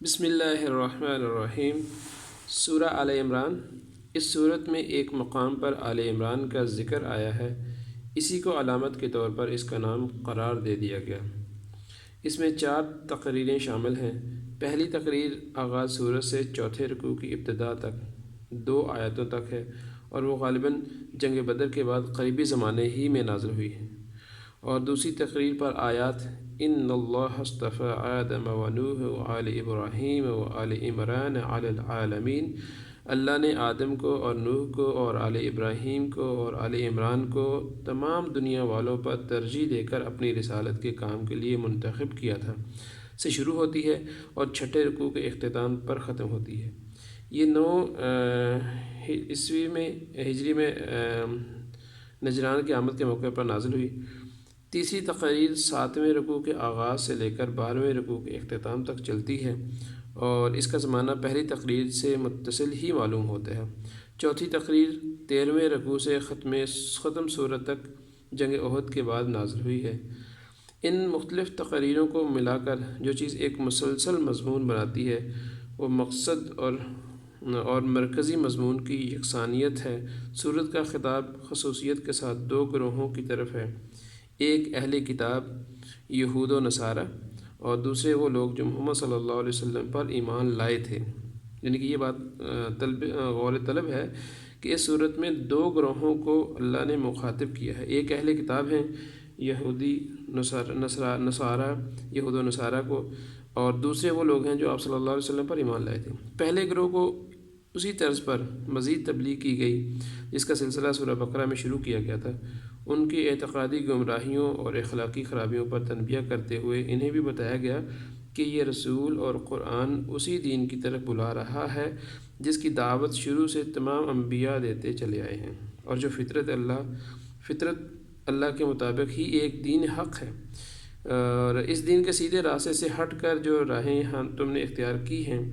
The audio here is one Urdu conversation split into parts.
بسم اللہ الرحمن الرحیم۔ سورہ آل عمران۔ اس صورت میں ایک مقام پر آل عمران کا ذکر آیا ہے، اسی کو علامت کے طور پر اس کا نام قرار دے دیا گیا۔ اس میں 4 تقریریں شامل ہیں۔ پہلی تقریر آغاز سورت سے چوتھے رکوع کی ابتدا تک 2 آیتوں تک ہے، اور وہ غالباً جنگ بدر کے بعد قریبی زمانے ہی میں نازل ہوئی ہے۔ اور دوسری تقریر پر آیات ان اللہ اصطفى آدم ونوح وآل ابراہیم وآل عمران علی العالمین، اللہ نے آدم کو اور نوح کو اور آل ابراہیم کو اور آل عمران کو تمام دنیا والوں پر ترجیح دے کر اپنی رسالت کے کام کے لیے منتخب کیا تھا سے شروع ہوتی ہے اور چھٹے رکوع کے اختتام پر ختم ہوتی ہے۔ یہ 9 عیسوی میں ہجری میں نجران کی آمد کے موقع پر نازل ہوئی۔ تیسری تقریر 7ویں رکوع کے آغاز سے لے کر 12ویں رکوع کے اختتام تک چلتی ہے، اور اس کا زمانہ پہلی تقریر سے متصل ہی معلوم ہوتا ہے۔ چوتھی تقریر 13ویں رکوع سے ختم سورت تک جنگ احد کے بعد نازل ہوئی ہے۔ ان مختلف تقریروں کو ملا کر جو چیز ایک مسلسل مضمون بناتی ہے وہ مقصد اور مرکزی مضمون کی یکسانیت ہے۔ سورت کا خطاب خصوصیت کے ساتھ 2 گروہوں کی طرف ہے، ایک اہل کتاب یہود و نصارہ، اور دوسرے وہ لوگ جو محمد صلی اللہ علیہ وسلم پر ایمان لائے تھے۔ یعنی کہ یہ بات غور طلب ہے کہ اس صورت میں 2 گروہوں کو اللہ نے مخاطب کیا ہے۔ ایک اہل کتاب ہیں یہودی نصارہ، یہود و نصارہ کو، اور دوسرے وہ لوگ ہیں جو آپ صلی اللہ علیہ وسلم پر ایمان لائے تھے۔ پہلے گروہ کو اسی طرز پر مزید تبلیغ کی گئی جس کا سلسلہ سورہ بقرہ میں شروع کیا گیا تھا۔ ان کی اعتقادی گمراہیوں اور اخلاقی خرابیوں پر تنبیہ کرتے ہوئے انہیں بھی بتایا گیا کہ یہ رسول اور قرآن اسی دین کی طرف بلا رہا ہے جس کی دعوت شروع سے تمام انبیاء دیتے چلے آئے ہیں، اور جو فطرت اللہ کے مطابق ہی ایک دین حق ہے، اور اس دین کے سیدھے راستے سے ہٹ کر جو راہیں تم نے اختیار کی ہیں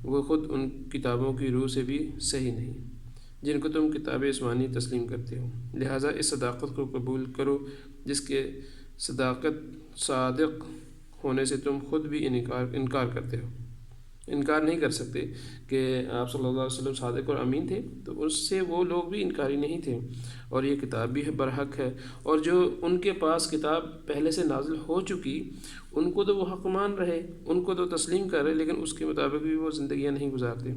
وہ خود ان کتابوں کی روح سے بھی صحیح نہیں جن کو تم کتاب آسمانی تسلیم کرتے ہو، لہٰذا اس صداقت کو قبول کرو جس کے صادق ہونے سے تم خود بھی انکار کرتے ہو، انکار نہیں کر سکتے کہ آپ صلی اللہ علیہ وسلم صادق اور امین تھے، تو اس سے وہ لوگ بھی انکاری نہیں تھے، اور یہ کتاب بھی برحق ہے، اور جو ان کے پاس کتاب پہلے سے نازل ہو چکی ان کو تو وہ حق مان رہے، ان کو تو تسلیم کر رہے، لیکن اس کے مطابق بھی وہ زندگیاں نہیں گزارتے۔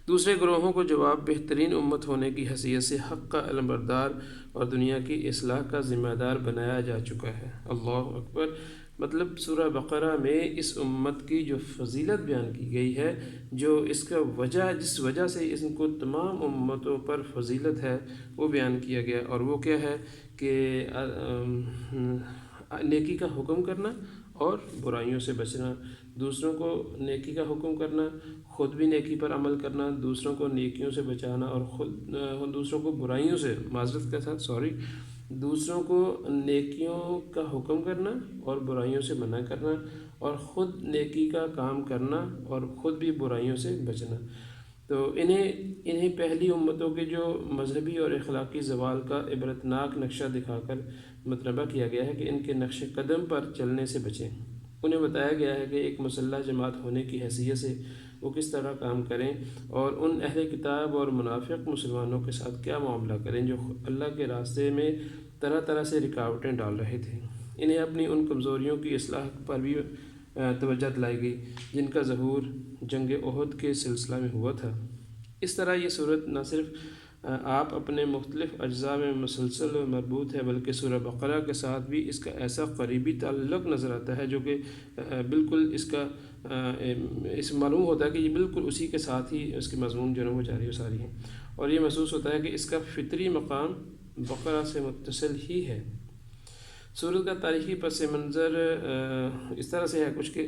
دوسرے گروہوں کو جواب بہترین امت ہونے کی حیثیت سے حق کا علمبردار اور دنیا کی اصلاح کا ذمہ دار بنایا جا چکا ہے۔ اللہ اکبر۔ مطلب سورہ بقرہ میں اس امت کی جو فضیلت بیان کی گئی ہے، جو اس کا جس وجہ سے اس کو تمام امتوں پر فضیلت ہے وہ بیان کیا گیا، اور وہ کیا ہے کہ نیکی کا حکم کرنا اور برائیوں سے بچنا، دوسروں کو نیکی کا حکم کرنا، خود بھی نیکی پر عمل کرنا، دوسروں کو نیکیوں سے بچانا، اور دوسروں کو برائیوں سے دوسروں کو نیکیوں کا حکم کرنا اور برائیوں سے منع کرنا، اور خود نیکی کا کام کرنا اور خود بھی برائیوں سے بچنا۔ تو انہیں پہلی امتوں کے جو مذہبی اور اخلاقی زوال کا عبرتناک نقشہ دکھا کر مطلبہ کیا گیا ہے کہ ان کے نقش قدم پر چلنے سے بچیں۔ انہیں بتایا گیا ہے کہ ایک مسلح جماعت ہونے کی حیثیت سے وہ کس طرح کام کریں، اور ان اہل کتاب اور منافق مسلمانوں کے ساتھ کیا معاملہ کریں جو اللہ کے راستے میں طرح طرح سے رکاوٹیں ڈال رہے تھے۔ انہیں اپنی ان کمزوریوں کی اصلاح پر بھی توجہ دلائی گئی جن کا ظہور جنگ احد کے سلسلہ میں ہوا تھا۔ اس طرح یہ صورت نہ صرف آپ اپنے مختلف اجزاء میں مسلسل و مربوط ہے، بلکہ سورہ بقرہ کے ساتھ بھی اس کا ایسا قریبی تعلق نظر آتا ہے جو کہ بالکل اس معلوم ہوتا ہے کہ یہ بالکل اسی کے ساتھ ہی اس کے مضمون جو ہے وہ جاری و ساری ہیں، اور یہ محسوس ہوتا ہے کہ اس کا فطری مقام بقرہ سے متصل ہی ہے۔ سورت کا تاریخی پس منظر اس طرح سے ہے کچھ کہ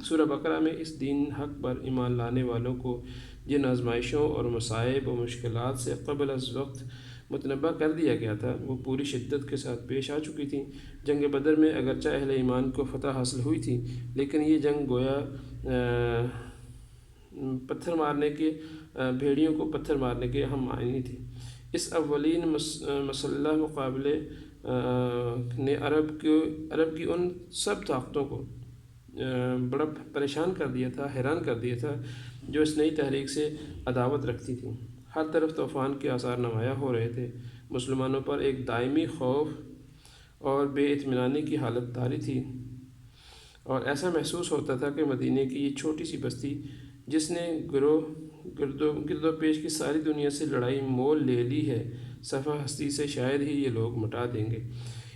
سورہ بقرہ میں اس دین حق پر ایمان لانے والوں کو جن آزمائشوں اور مصائب و مشکلات سے قبل از وقت متنبہ کر دیا گیا تھا وہ پوری شدت کے ساتھ پیش آ چکی تھیں۔ جنگ بدر میں اگرچہ اہل ایمان کو فتح حاصل ہوئی تھی، لیکن یہ جنگ گویا بھیڑیوں کو پتھر مارنے کے ہم معنی تھی۔ اس اولین مسلح مقابلے نے عرب کی ان سب طاقتوں کو بڑا پریشان کر دیا تھا، حیران کر دیا تھا، جو اس نئی تحریک سے عداوت رکھتی تھی۔ ہر طرف طوفان کے آثار نمایاں ہو رہے تھے، مسلمانوں پر ایک دائمی خوف اور بے اطمینانی کی حالت طاری تھی، اور ایسا محسوس ہوتا تھا کہ مدینے کی یہ چھوٹی سی بستی، جس نے گرد و پیش کی ساری دنیا سے لڑائی مول لے لی ہے، صفحہ ہستی سے شاید ہی یہ لوگ مٹا دیں گے۔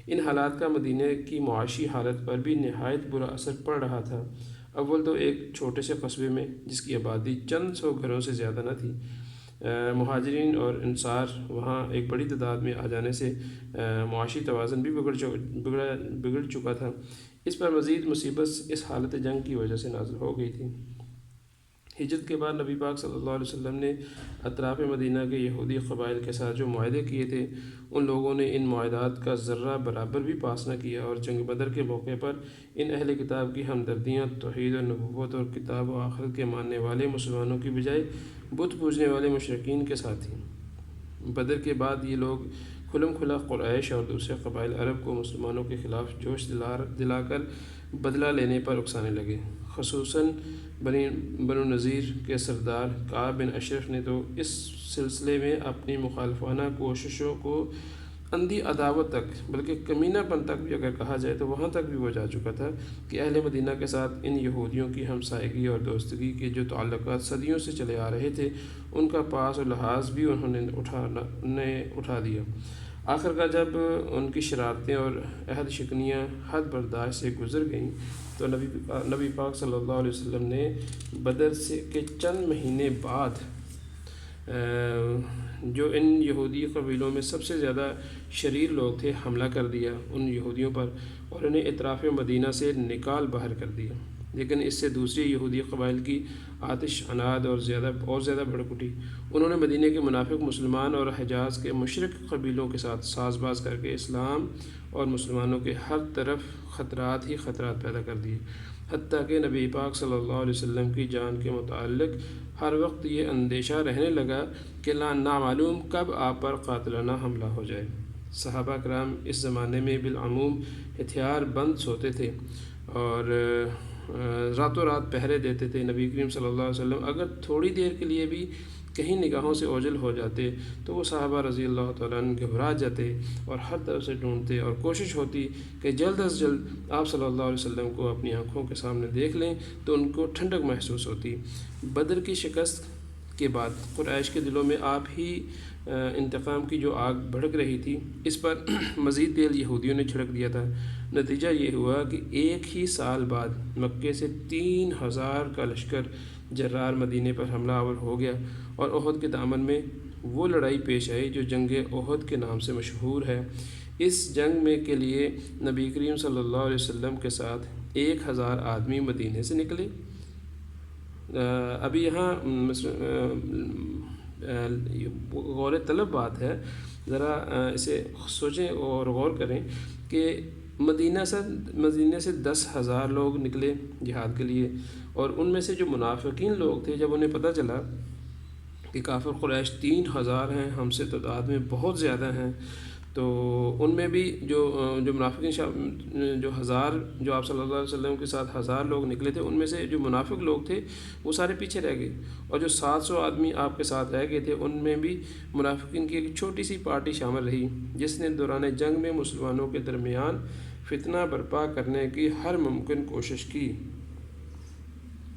ان حالات کا مدینہ کی معاشی حالت پر بھی نہایت برا اثر پڑ رہا تھا۔ اول تو ایک چھوٹے سے قصبے میں، جس کی آبادی چند سو گھروں سے زیادہ نہ تھی، مہاجرین اور انصار وہاں ایک بڑی تعداد میں آ جانے سے معاشی توازن بھی بگڑ چکا تھا۔ اس پر مزید مصیبت اس حالت جنگ کی وجہ سے نازل ہو گئی تھی۔ ہجرت کے بعد نبی پاک صلی اللہ علیہ وسلم نے اطراف مدینہ کے یہودی قبائل کے ساتھ جو معاہدے کیے تھے، ان لوگوں نے ان معاہدات کا ذرہ برابر بھی پاس نہ کیا، اور جنگ بدر کے موقع پر ان اہل کتاب کی ہمدردیاں توحید و نبوت اور کتاب و آخرت کے ماننے والے مسلمانوں کی بجائے بت پوجنے والے مشرکین کے ساتھ تھیں۔ بدر کے بعد یہ لوگ کھلم کھلا قریش اور دوسرے قبائل عرب کو مسلمانوں کے خلاف جوش دلا کر بدلہ لینے پر اکسانے لگے۔ خصوصاً بنو نذیر کے سردار کعب بن اشرف نے تو اس سلسلے میں اپنی مخالفانہ کوششوں کو اندھی عداوت تک، بلکہ کمینہ پن تک بھی اگر کہا جائے تو وہاں تک بھی وہ جا چکا تھا کہ اہل مدینہ کے ساتھ ان یہودیوں کی ہمسائیگی اور دوستگی کے جو تعلقات صدیوں سے چلے آ رہے تھے، ان کا پاس و لحاظ بھی انہوں نے اٹھا دیا۔ آخرکار جب ان کی شرارتیں اور عہد شکنیاں حد برداشت سے گزر گئیں تو نبی پاک صلی اللہ علیہ وسلم نے بدر کے چند مہینے بعد جو ان یہودی قبیلوں میں سب سے زیادہ شریر لوگ تھے، حملہ کر دیا ان یہودیوں پر، اور انہیں اطراف مدینہ سے نکال باہر کر دیا۔ لیکن اس سے دوسری یہودی قبائل کی آتش عناد اور زیادہ بھڑک اٹھی۔ انہوں نے مدینہ کے منافق مسلمان اور حجاز کے مشرک قبیلوں کے ساتھ ساز باز کر کے اسلام اور مسلمانوں کے ہر طرف خطرات ہی خطرات پیدا کر دیے، حتیٰ کہ نبی پاک صلی اللہ علیہ وسلم کی جان کے متعلق ہر وقت یہ اندیشہ رہنے لگا کہ نامعلوم کب آپ پر قاتلانہ حملہ ہو جائے۔ صحابہ کرام اس زمانے میں بالعموم ہتھیار بند سوتے تھے اور راتوں رات پہرے دیتے تھے۔ نبی کریم صلی اللہ علیہ وسلم اگر تھوڑی دیر کے لیے بھی کہیں نگاہوں سے اوجھل ہو جاتے تو وہ صحابہ رضی اللہ تعالیٰ عنہ گھبرا جاتے اور ہر طرف سے ڈھونڈتے، اور کوشش ہوتی کہ جلد از جلد آپ صلی اللہ علیہ وسلم کو اپنی آنکھوں کے سامنے دیکھ لیں تو ان کو ٹھنڈک محسوس ہوتی۔ بدر کی شکست کے بعد قریش کے دلوں میں آپ ہی انتقام کی جو آگ بھڑک رہی تھی، اس پر مزید تیل یہودیوں نے چھڑک دیا تھا۔ نتیجہ یہ ہوا کہ ایک ہی سال بعد مکے سے 3000 کا لشکر جرار مدینے پر حملہ آور ہو گیا، اور احد کے دامن میں وہ لڑائی پیش آئی جو جنگ احد کے نام سے مشہور ہے۔ اس جنگ میں کے لیے نبی کریم صلی اللہ علیہ وسلم کے ساتھ 1000 آدمی مدینے سے نکلے۔ ابھی یہاں غور طلب بات ہے، ذرا اسے سوچیں اور غور کریں کہ مدینہ سے 10,000 لوگ نکلے جہاد کے لیے، اور ان میں سے جو منافقین لوگ تھے، جب انہیں پتہ چلا کہ کافر قریش 3000 ہیں، ہم سے تعداد میں بہت زیادہ ہیں، تو ان میں بھی جو منافقین جو آپ صلی اللہ علیہ وسلم کے ساتھ 1000 لوگ نکلے تھے، ان میں سے جو منافق لوگ تھے وہ سارے پیچھے رہ گئے، اور جو 700 آدمی آپ کے ساتھ رہ گئے تھے ان میں بھی منافقین کی ایک چھوٹی سی پارٹی شامل رہی، جس نے دوران جنگ میں مسلمانوں کے درمیان فتنہ برپا کرنے کی ہر ممکن کوشش کی۔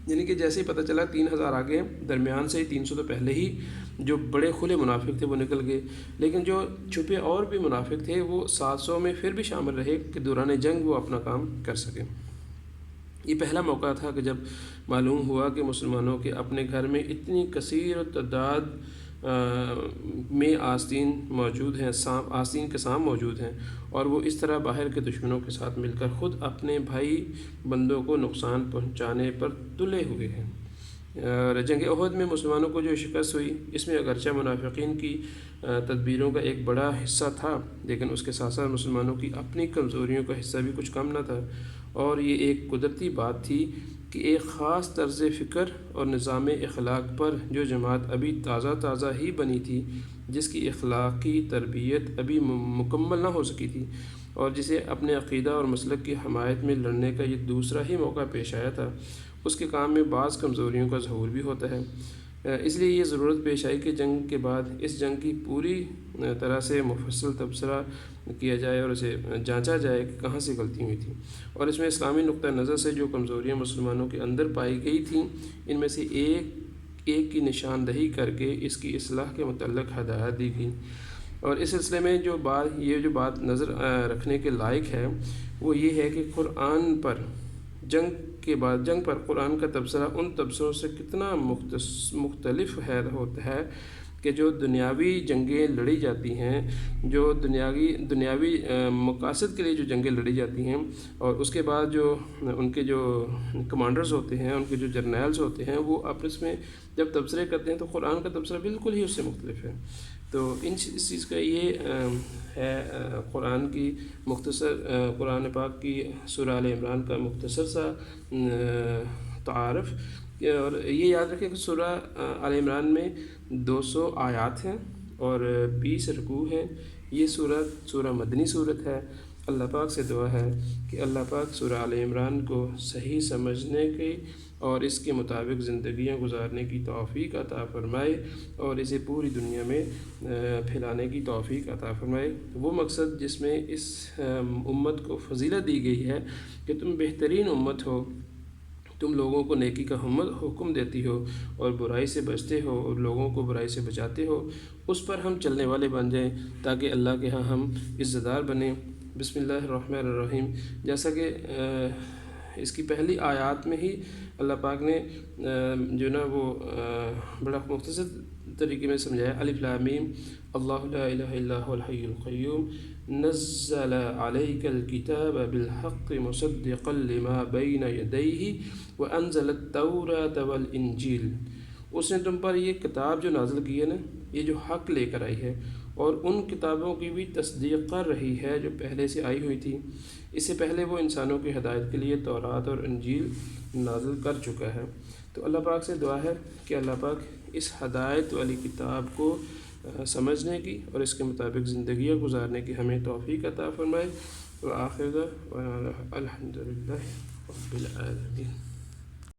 یعنی کہ جیسے ہی پتہ چلا 3000 آگے ہیں، درمیان سے ہی 300 تو پہلے ہی جو بڑے کھلے منافق تھے وہ نکل گئے، لیکن جو چھپے اور بھی منافق تھے وہ 700 میں پھر بھی شامل رہے کہ دوران جنگ وہ اپنا کام کر سکیں۔ یہ پہلا موقع تھا کہ جب معلوم ہوا کہ مسلمانوں کے اپنے گھر میں اتنی کثیر تعداد میں آستین موجود ہیں، آستین کے سام موجود ہیں، اور وہ اس طرح باہر کے دشمنوں کے ساتھ مل کر خود اپنے بھائی بندوں کو نقصان پہنچانے پر تلے ہوئے ہیں۔ اور جنگ احد میں مسلمانوں کو جو شکست ہوئی، اس میں اگرچہ منافقین کی تدبیروں کا ایک بڑا حصہ تھا، لیکن اس کے ساتھ ساتھ مسلمانوں کی اپنی کمزوریوں کا حصہ بھی کچھ کم نہ تھا، اور یہ ایک قدرتی بات تھی کہ ایک خاص طرز فکر اور نظام اخلاق پر جو جماعت ابھی تازہ ہی بنی تھی، جس کی اخلاقی تربیت ابھی مکمل نہ ہو سکی تھی، اور جسے اپنے عقیدہ اور مسلک کی حمایت میں لڑنے کا یہ دوسرا ہی موقع پیش آیا تھا، اس کے کام میں بعض کمزوریوں کا ظہور بھی ہوتا ہے۔ اس لیے یہ ضرورت پیش آئی کہ جنگ کے بعد اس جنگ کی پوری طرح سے مفصل تبصرہ کیا جائے اور اسے جانچا جائے کہ کہاں سے غلطی ہوئی تھی، اور اس میں اسلامی نقطہ نظر سے جو کمزوریاں مسلمانوں کے اندر پائی گئی تھیں ان میں سے ایک کی نشاندہی کر کے اس کی اصلاح کے متعلق ہدایت دی گئی۔ اور اس سلسلے میں جو بات نظر رکھنے کے لائق ہے وہ یہ ہے کہ قرآن پر جنگ پر قرآن کا تبصرہ ان تبصروں سے کتنا مختلف ہوتا ہے کہ جو دنیاوی جنگیں لڑی جاتی ہیں، جو دنیاوی مقاصد کے لیے جو جنگیں لڑی جاتی ہیں، اور اس کے بعد جو ان کے جو کمانڈرز ہوتے ہیں، ان کے جو جرنیلز ہوتے ہیں، وہ آپس میں جب تبصرے کرتے ہیں تو قرآن کا تبصرہ بالکل ہی اس سے مختلف ہے۔ تو اس چیز کا یہ ہے قرآن کی قرآن پاک کی سورہ آل عمران کا مختصر سا تعارف۔ اور یہ یاد رکھیں کہ سورہ آل عمران میں 200 آیات ہیں اور 20 رکوع ہیں۔ یہ سورہ مدنی صورت ہے۔ اللہ پاک سے دعا ہے کہ اللہ پاک سورہ آل عمران کو صحیح سمجھنے کی اور اس کے مطابق زندگیاں گزارنے کی توفیق عطا فرمائے، اور اسے پوری دنیا میں پھیلانے کی توفیق عطا فرمائے۔ وہ مقصد جس میں اس امت کو فضیلت دی گئی ہے کہ تم بہترین امت ہو، تم لوگوں کو نیکی کا حکم دیتی ہو اور برائی سے بچتے ہو اور لوگوں کو برائی سے بچاتے ہو، اس پر ہم چلنے والے بن جائیں تاکہ اللہ کے ہاں ہم عزت دار بنیں۔ بسم اللہ الرحمن الرحیم، جیسا کہ اس کی پہلی آیات میں ہی اللہ پاک نے جو نا وہ بڑا مختصر طریقے میں سمجھایا۔ الف لام میم، اللہ لا الہ الا هو الحی القیوم، نزل علیک الکتاب بالحق مصدقا لما بین یدیہ وانزل التوراۃ والانجیل۔ اس نے تم پر یہ کتاب جو نازل کی ہے نا، یہ جو حق لے کر آئی ہے، اور ان کتابوں کی بھی تصدیق کر رہی ہے جو پہلے سے آئی ہوئی تھی۔ اس سے پہلے وہ انسانوں کی ہدایت کے لیے تورات اور انجیل نازل کر چکا ہے۔ تو اللہ پاک سے دعا ہے کہ اللہ پاک اس ہدایت والی کتاب کو سمجھنے کی اور اس کے مطابق زندگیاں گزارنے کی ہمیں توفیق عطا فرمائے۔ وآخر دعوانا الحمد للہ رب العالمین۔